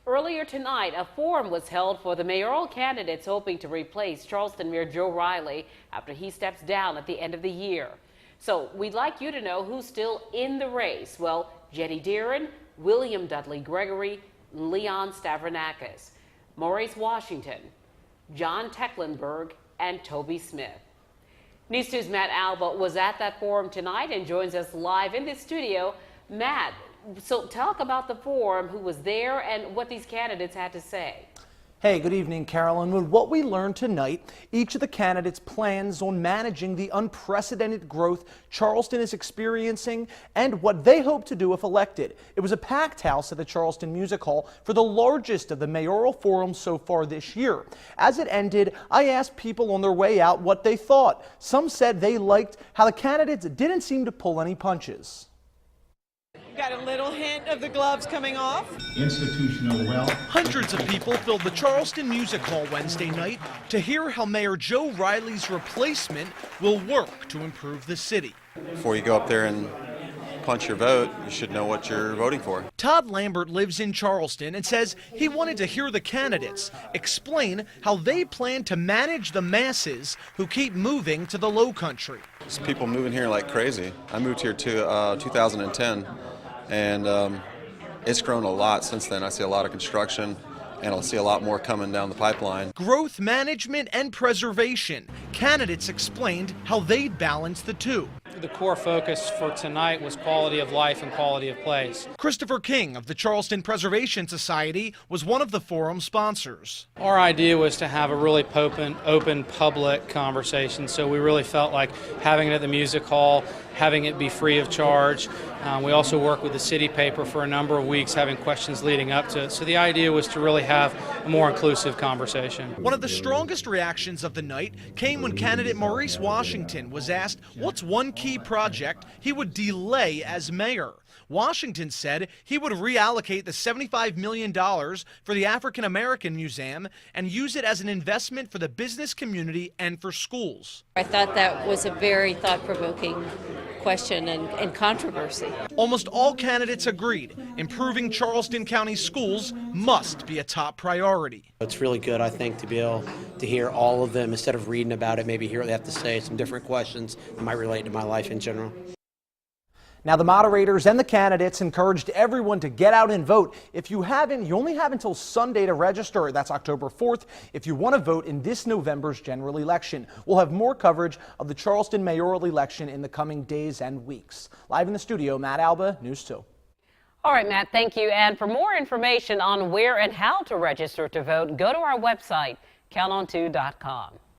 Earlier tonight, a forum was held for the mayoral candidates hoping to replace Charleston Mayor Joe Riley after he steps down at the end of the year. So we'd like you to know who's still in the race. Well, Jenny Deeren, William Dudley Gregory, Leon Stavronakis, Maurice Washington, John Tecklenburg, and Toby Smith. News 2's Matt Alba was at that forum tonight and joins us live in the studio. Matt, so talk about the forum, who was there, and what these candidates had to say. Hey, good evening, Carolyn. With what we learned tonight, each of the candidates plans on managing the unprecedented growth Charleston is experiencing and what they hope to do if elected. It was a packed house at the Charleston Music Hall for the largest of the mayoral forums so far this year. As it ended, I asked people on their way out what they thought. Some said they liked how the candidates didn't seem to pull any punches. Got a little hint of the gloves coming off. Institutional wealth. Hundreds of people filled the Charleston Music Hall Wednesday night to hear how Mayor Joe Riley's replacement will work to improve the city. Before you go up there and punch your vote, you should know what you're voting for. Todd Lambert lives in Charleston and says he wanted to hear the candidates explain how they plan to manage the masses who keep moving to the Low Country. There's people moving here like crazy. I moved here to 2010. And it's grown a lot since then. I see a lot of construction, and I'll see a lot more coming down the pipeline. Growth management and preservation. Candidates explained how they'd balance the two. The core focus for tonight was quality of life and quality of place. Christopher King of the Charleston Preservation Society was one of the forum sponsors. Our idea was to have a really open public conversation, so we really felt like having it at the music hall, having it be free of charge. We also worked with the city paper for a number of weeks, having questions leading up to it. So the idea was to really have a more inclusive conversation. One of the strongest reactions of the night came when candidate Maurice Washington was asked what's one key project he would delay as mayor. Washington said he would reallocate the $75 million for the African American Museum and use it as an investment for the business community and for schools. I thought that was a very thought-provoking question and controversy. Almost all candidates agreed improving Charleston County schools must be a top priority. It's really good, I think, to be able to hear all of them instead of reading about it, maybe hear what they have to say, some different questions that might relate to my life in general. Now, the moderators and the candidates encouraged everyone to get out and vote. If you haven't, you only have until Sunday to register. That's October 4th if you want to vote in this November's general election. We'll have more coverage of the Charleston mayoral election in the coming days and weeks. Live in the studio, Matt Alba, News 2. All right, Matt, thank you. And for more information on where and how to register to vote, go to our website, count2.com.